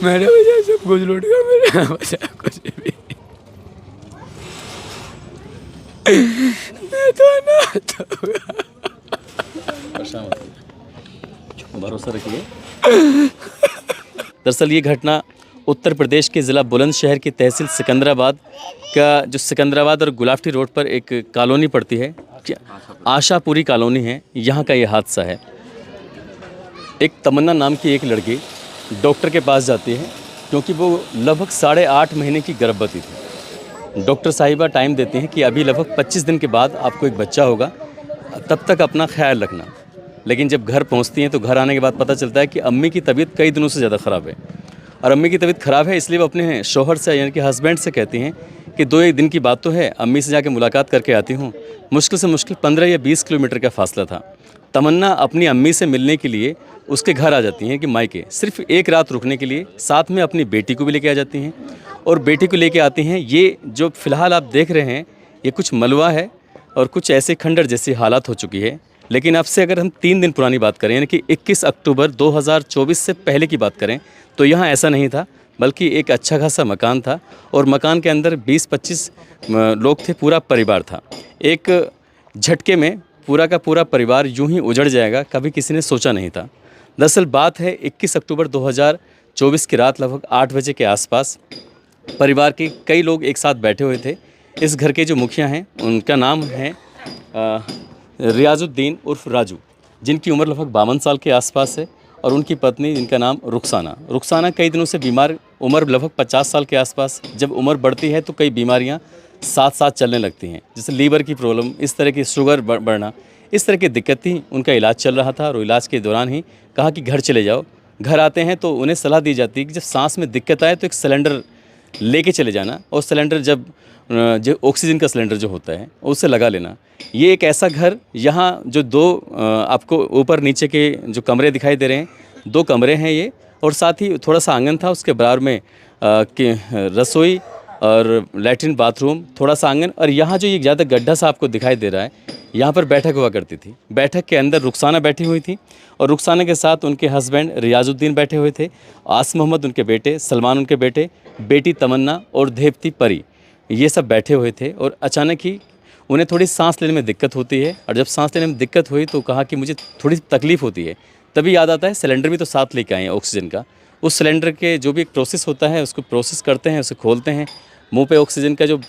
मेरे वजह से कुछ लूट गया, मेरे वजह कुछ भी। मैं तो अनाथ हो गया। परेशान मत होइए, भरोसा रखिए। दरअसल ये घटना उत्तर प्रदेश के ज़िला बुलंदशहर की तहसील सिकंदराबाद का, जो सिकंदराबाद और गुलावटी रोड पर एक कॉलोनी पड़ती है, आशापुरी कॉलोनी है, यहाँ का ये हादसा है। एक तमन्ना नाम की एक लड़की डॉक्टर के पास जाती है क्योंकि वो लगभग 8.5 महीने की गर्भवती थी। डॉक्टर साहिबा टाइम देते हैं कि अभी लगभग 25 दिन के बाद आपको एक बच्चा होगा, तब तक अपना ख्याल रखना। लेकिन जब घर पहुंचती हैं तो घर आने के बाद पता चलता है कि अम्मी की तबीयत कई दिनों से ज़्यादा ख़राब है। और अम्मी की तबीयत ख़राब है इसलिए वो अपने शौहर से यानी कि हस्बैंड से कहती हैं कि 2-1 दिन की बात तो है, अम्मी से जाके मुलाकात करके आती हूँ। मुश्किल से मुश्किल 15 या 20 किलोमीटर का फासला था। तमन्ना अपनी अम्मी से मिलने के लिए उसके घर आ जाती हैं कि मायके, सिर्फ एक रात रुकने के लिए। साथ में अपनी बेटी को भी लेके आ जाती हैं और बेटी को लेके आती हैं। ये जो फ़िलहाल आप देख रहे हैं ये कुछ मलबा है और कुछ ऐसे खंडर जैसी हालात हो चुकी है। लेकिन अब से अगर हम 3 दिन पुरानी बात करें, यानी कि 21 अक्टूबर 2024 से पहले की बात करें, तो यहाँ ऐसा नहीं था, बल्कि एक अच्छा खासा मकान था और मकान के अंदर 20-25 लोग थे, पूरा परिवार था। एक झटके में पूरा का पूरा परिवार यूं ही उजड़ जाएगा, कभी किसी ने सोचा नहीं था। दरअसल बात है 21 अक्टूबर 2024 की रात लगभग 8 बजे के आसपास परिवार के कई लोग एक साथ बैठे हुए थे। इस घर के जो मुखिया हैं उनका नाम है रियाजुद्दीन उर्फ राजू, जिनकी उम्र लगभग 52 साल के आसपास है, और उनकी पत्नी जिनका नाम रुखसाना। रुखसाना कई दिनों से बीमार, उम्र लगभग 50 साल के आसपास। जब उम्र बढ़ती है तो कई बीमारियां साथ साथ चलने लगती हैं, जैसे लीवर की प्रॉब्लम, इस तरह की शुगर बढ़ना, इस तरह की दिक्कत थी। उनका इलाज चल रहा था और इलाज के दौरान ही कहा कि घर चले जाओ। घर आते हैं तो उन्हें सलाह दी जाती है कि जब सांस में दिक्कत आए तो एक सिलेंडर लेके चले जाना, और सिलेंडर जब जो ऑक्सीजन का सिलेंडर जो होता है उससे लगा लेना। ये एक ऐसा घर, यहाँ जो 2 आपको ऊपर नीचे के जो कमरे दिखाई दे रहे हैं, 2 कमरे हैं ये, और साथ ही थोड़ा सा आंगन था, उसके बराबर में रसोई और लैट्रिन बाथरूम, थोड़ा सा आंगन। और यहाँ जो ये ज़्यादा गड्ढा सा आपको दिखाई दे रहा है, यहाँ पर बैठक हुआ करती थी। बैठक के अंदर रुखसाना बैठी हुई थी और रुखसाना के साथ उनके हस्बैंड रियाजुद्दीन बैठे हुए थे, आस मोहम्मद उनके बेटे, सलमान उनके बेटे, बेटी तमन्ना और देवती परी, ये सब बैठे हुए थे। और अचानक ही उन्हें थोड़ी सांस लेने में दिक्कत होती है, और जब सांस लेने में दिक्कत हुई तो कहा कि मुझे थोड़ी तकलीफ़ होती है। तभी याद आता है सिलेंडर भी तो साथ लेके आए हैं ऑक्सीजन का। उस सिलेंडर के जो भी एक प्रोसेस होता है उसको प्रोसेस करते हैं, उसे खोलते हैं, मुंह पे ऑक्सीजन का जो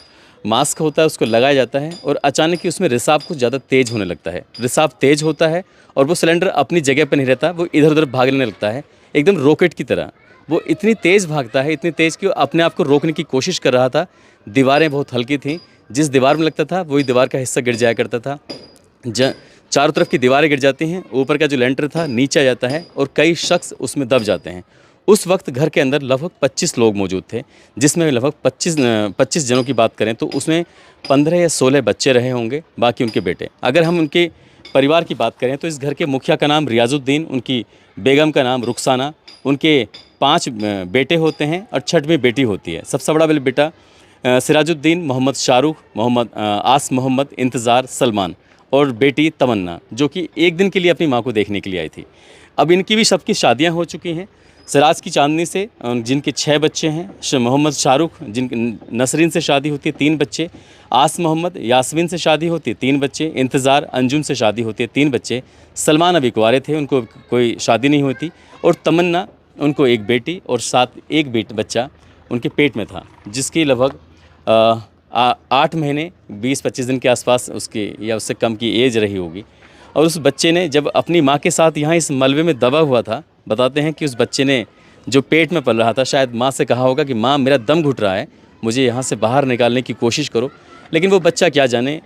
मास्क होता है उसको लगाया जाता है, और अचानक ही उसमें रिसाव कुछ ज़्यादा तेज़ होने लगता है। रिसाव तेज़ होता है और वो सिलेंडर अपनी जगह पर नहीं रहता, वो इधर उधर भागने लगता है, एकदम रॉकेट की तरह। वो इतनी तेज़ भागता है, इतनी तेज़ कि वो अपने आप को रोकने की कोशिश कर रहा था। दीवारें बहुत हल्की थीं, जिस दीवार में लगता था वही दीवार का हिस्सा गिर जाया करता था। चारों तरफ की दीवारें गिर जाती हैं, ऊपर का जो लेंटर था नीचे आ जाता है और कई शख्स उसमें दब जाते हैं। उस वक्त घर के अंदर लगभग 25 लोग मौजूद थे, जिसमें लगभग 25 जनों की बात करें तो उसमें 15 या 16 बच्चे रहे होंगे, बाकी उनके बेटे। अगर हम उनके परिवार की बात करें तो इस घर के मुखिया का नाम रियाजुद्दीन, उनकी बेगम का नाम रुखसाना, उनके 5 बेटे होते हैं और 6वीं बेटी होती है। सबसे बड़ा बेटा सिराजुद्दीन, मोहम्मद शाहरुख, मोहम्मद आस मोहम्मद, इंतज़ार, सलमान, और बेटी तमन्ना, जो कि एक दिन के लिए अपनी माँ को देखने के लिए आई थी। अब इनकी भी सबकी शादियाँ हो चुकी हैं। सिराज की चांदनी से जिनके 6 बच्चे हैं, मोहम्मद शाहरुख जिनकी नसरीन से शादी होती है 3 बच्चे, आस मोहम्मद यास्मीन से शादी होती है 3 बच्चे, इंतज़ार अंजुम से शादी होती है 3 बच्चे, सलमान अभी कुंवारे थे, उनको कोई शादी नहीं होती, और तमन्ना, उनको एक बेटी और साथ एक बच्चा उनके पेट में था, जिसकी लगभग 8 महीने 20-25 दिन के आसपास उसकी या उससे कम की एज रही होगी। और उस बच्चे ने जब अपनी माँ के साथ यहाँ इस मलबे में दबा हुआ था, बताते हैं कि उस बच्चे ने जो पेट में पल रहा था, शायद माँ से कहा होगा कि माँ मेरा दम घुट रहा है, मुझे यहाँ से बाहर निकालने की कोशिश करो। लेकिन वो बच्चा क्या जाने,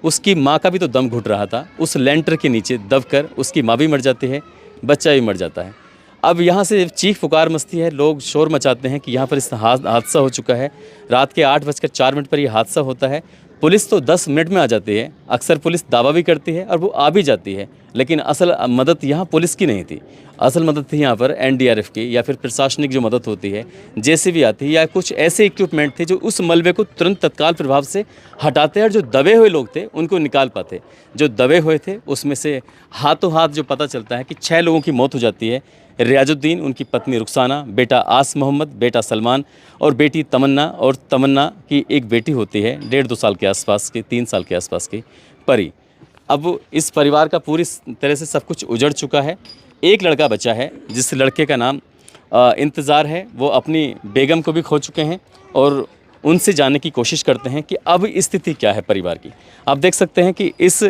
उसकी माँ का भी तो दम घुट रहा था। उस लेंटर के नीचे दबकर उसकी माँ भी मर जाती है, बच्चा भी मर जाता है। अब यहाँ से चीख पुकार मचती है, लोग शोर मचाते हैं कि यहाँ पर इस हादसा हो चुका है। रात के 8:04 पर यह हादसा होता है। पुलिस तो 10 मिनट में आ जाती है, अक्सर पुलिस दावा भी करती है और वो आ भी जाती है, लेकिन असल मदद यहाँ पुलिस की नहीं थी, असल मदद थी यहाँ पर एनडीआरएफ की या फिर प्रशासनिक जो मदद होती है, जेसीबी आती है या कुछ ऐसे इक्विपमेंट थे जो उस मलबे को तुरंत तत्काल प्रभाव से हटाते और जो दबे हुए लोग थे उनको निकाल पाते। जो दबे हुए थे उसमें से हाथों हाथ जो पता चलता है कि 6 लोगों की मौत हो जाती है। रियाजुद्दीन, उनकी पत्नी रुखसाना, बेटा आस मोहम्मद, बेटा सलमान और बेटी तमन्ना, और तमन्ना की एक बेटी होती है 1.5-2 साल के आसपास की, 3 साल के आसपास की, परी। अब इस परिवार का पूरी तरह से सब कुछ उजड़ चुका है। एक लड़का बचा है जिस लड़के का नाम इंतज़ार है। वो अपनी बेगम को भी खो चुके हैं और उनसे जानने की कोशिश करते हैं कि अब स्थिति क्या है परिवार की। आप देख सकते हैं कि इस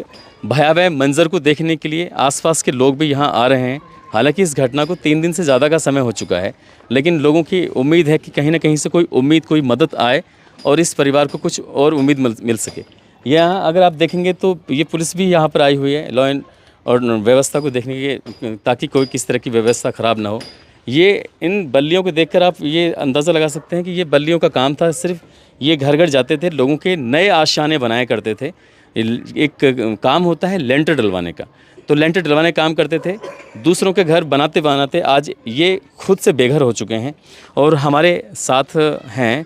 भयावह मंज़र को देखने के लिए आसपास के लोग भी यहाँ आ रहे हैं। हालांकि इस घटना को 3 दिन से ज़्यादा का समय हो चुका है, लेकिन लोगों की उम्मीद है कि कहीं ना कहीं से कोई उम्मीद, कोई मदद आए और इस परिवार को कुछ और उम्मीद मिल सके। यहाँ अगर आप देखेंगे तो ये पुलिस भी यहाँ पर आई हुई है लॉ एंड और व्यवस्था को देखने के, ताकि कोई किस तरह की व्यवस्था ख़राब ना हो। ये इन बल्लियों को देखकर आप ये अंदाज़ा लगा सकते हैं कि ये बल्लियों का काम था। सिर्फ ये घर घर जाते थे, लोगों के नए आशियाने बनाया करते थे। एक काम होता है लेंटर डलवाने का, तो लेंटर डलवाने का काम करते थे। दूसरों के घर बनाते बनाते आज ये खुद से बेघर हो चुके हैं। और हमारे साथ हैं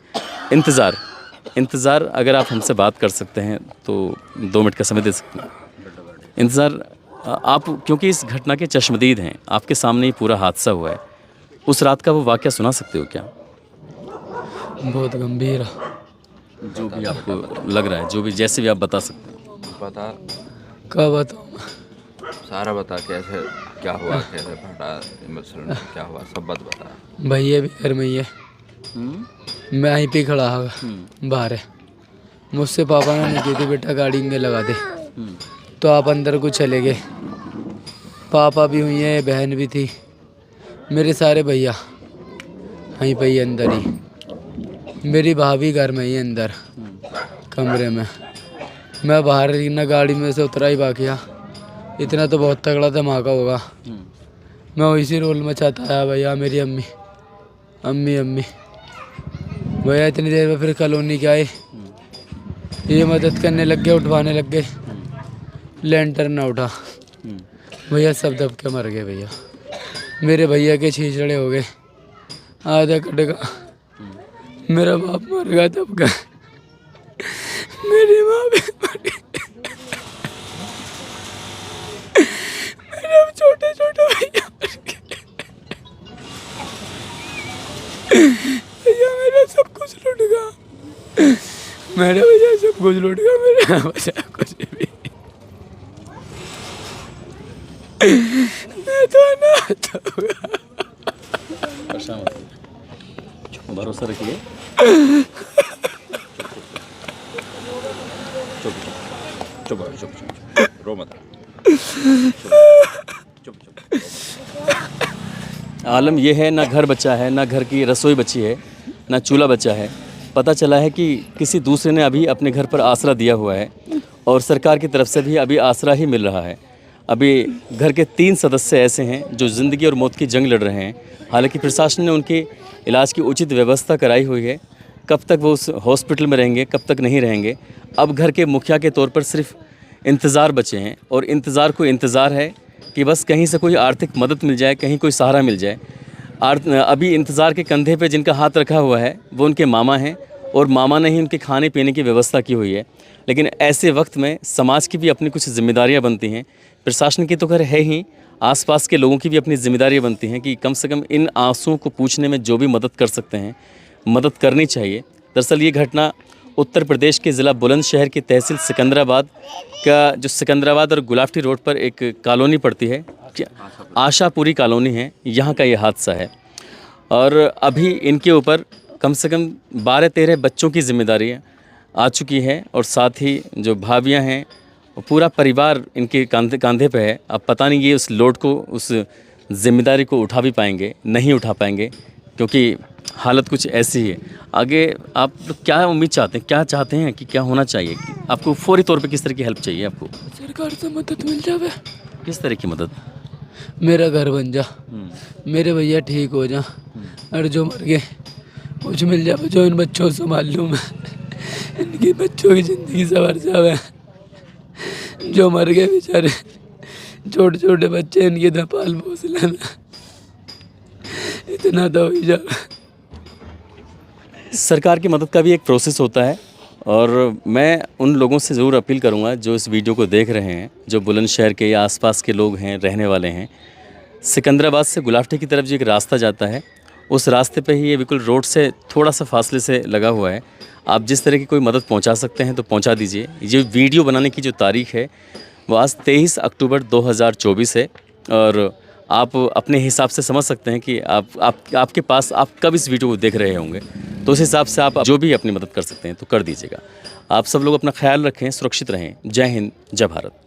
इंतज़ार, अगर आप हमसे बात कर सकते हैं तो 2 मिनट का समय दे सकते हैं। इंतज़ार, आप क्योंकि इस घटना के चश्मदीद हैं, आपके सामने ही पूरा हादसा हुआ है, उस रात का वो वाक़या सुना सकते हो क्या? बहुत गंभीर, जो भी आपको लग रहा है, जो भी जैसे भी आप बता सकते हैं। बता, क्या बताऊँ, सारा बता, कैसे क्या हुआ, कैसे फटा, मसलन क्या हुआ, सब बात बता। भैया भी घर में ही है, मैं यहीं पे खड़ा है बाहर है। मुझसे पापा ने नहीं की थी बेटा गाड़ी में लगा दे, तो आप अंदर को चले गए। पापा भी हुई है, बहन भी थी, मेरे सारे भैया वहीं पे ही अंदर ही। मेरी भाभी घर में ही अंदर कमरे में। मैं बाहर ना गाड़ी में से उतरा ही बाकिया। इतना तो बहुत तगड़ा धमाका होगा। मैं इसी रोल में चाहता आया भैया, मेरी अम्मी भैया इतनी देर में फिर कॉलोनी के आए, ये मदद करने लग गए, उठवाने लग गए। लेंटर ना उठा भैया, सब दब के मर गए भैया। मेरे भैया के छीछड़े हो गए, आधा कट गया। मेरा बाप मर गया दब गया, मेरी माँ भी मर गई। मेरे छोटे भैया मर गए। भैया मेरा सब कुछ लूट गया, मेरे भैया सब कुछ लूट गया, मेरा बचा कुछ भी। मैं तो अनाथ हो गया। भरोसा रखिए। चुप, रो मत। आलम ये है, ना घर बचा है, ना घर की रसोई बची है, ना चूल्हा बचा है। पता चला है कि किसी दूसरे ने अभी अपने घर पर आसरा दिया हुआ है और सरकार की तरफ से भी अभी आसरा ही मिल रहा है। अभी घर के 3 सदस्य ऐसे हैं जो ज़िंदगी और मौत की जंग लड़ रहे हैं। हालांकि प्रशासन ने उनके इलाज की उचित व्यवस्था कराई हुई है। कब तक वो उस हॉस्पिटल में रहेंगे, कब तक नहीं रहेंगे, अब घर के मुखिया के तौर पर सिर्फ इंतज़ार बचे हैं। और इंतज़ार को इंतज़ार है कि बस कहीं से कोई आर्थिक मदद मिल जाए, कहीं कोई सहारा मिल जाए। अभी इंतज़ार के कंधे पे जिनका हाथ रखा हुआ है वो उनके मामा हैं और मामा ने ही उनके खाने पीने की व्यवस्था की हुई है। लेकिन ऐसे वक्त में समाज की भी अपनी कुछ जिम्मेदारियां बनती हैं। प्रशासन की तो खैर है ही, आसपास के लोगों की भी अपनी जिम्मेदारियां बनती हैं कि कम से कम इन आंसुओं को पूछने में जो भी मदद कर सकते हैं मदद करनी चाहिए। दरअसल ये घटना उत्तर प्रदेश के ज़िला बुलंदशहर की तहसील सिकंदराबाद का, जो सिकंदराबाद और गुलाफ्टी रोड पर एक कॉलोनी पड़ती है, आशापुरी कॉलोनी है, यहाँ का ये हादसा है। और अभी इनके ऊपर कम से कम 12-13 बच्चों की जिम्मेदारी आ चुकी है और साथ ही जो भाभियाँ हैं पूरा परिवार इनके कंधे पे है। अब पता नहीं ये उस लोड को, उस जिम्मेदारी को उठा भी पाएंगे, नहीं उठा पाएंगे, क्योंकि हालत कुछ ऐसी है। आगे आप लोग क्या उम्मीद चाहते हैं, क्या चाहते हैं कि क्या होना चाहिए? कि आपको फौरी तौर पे किस तरह की हेल्प चाहिए? आपको सरकार से मदद मिल जावे। किस तरह की मदद? मेरा घर बन जा, मेरे भैया ठीक हो जा, और जो मर गए कुछ मिल जावे, जो इन बच्चों से संभाल लूँ मैं, इनकी बच्चों की ज़िंदगी सवर जावे। जो मर गए बेचारे छोटे छोटे बच्चे इनके धपाल पोस लेना, इतना तो ही जा। सरकार की मदद का भी एक प्रोसेस होता है और मैं उन लोगों से ज़रूर अपील करूंगा जो इस वीडियो को देख रहे हैं, जो बुलंदशहर के या आसपास के लोग हैं, रहने वाले हैं। सिकंदराबाद से गुलावटी की तरफ जो एक रास्ता जाता है, उस रास्ते पे ही ये बिल्कुल रोड से थोड़ा सा फासले से लगा हुआ है। आप जिस तरह की कोई मदद पहुंचा सकते हैं तो पहुंचा दीजिए। ये वीडियो बनाने की जो तारीख़ है वो आज 23 अक्टूबर 2024 है और आप अपने हिसाब से समझ सकते हैं कि आपके पास आप कब इस वीडियो को देख रहे होंगे, तो उस हिसाब से आप जो भी अपनी मदद कर सकते हैं तो कर दीजिएगा। आप सब लोग अपना ख्याल रखें, सुरक्षित रहें। जय हिंद, जय भारत।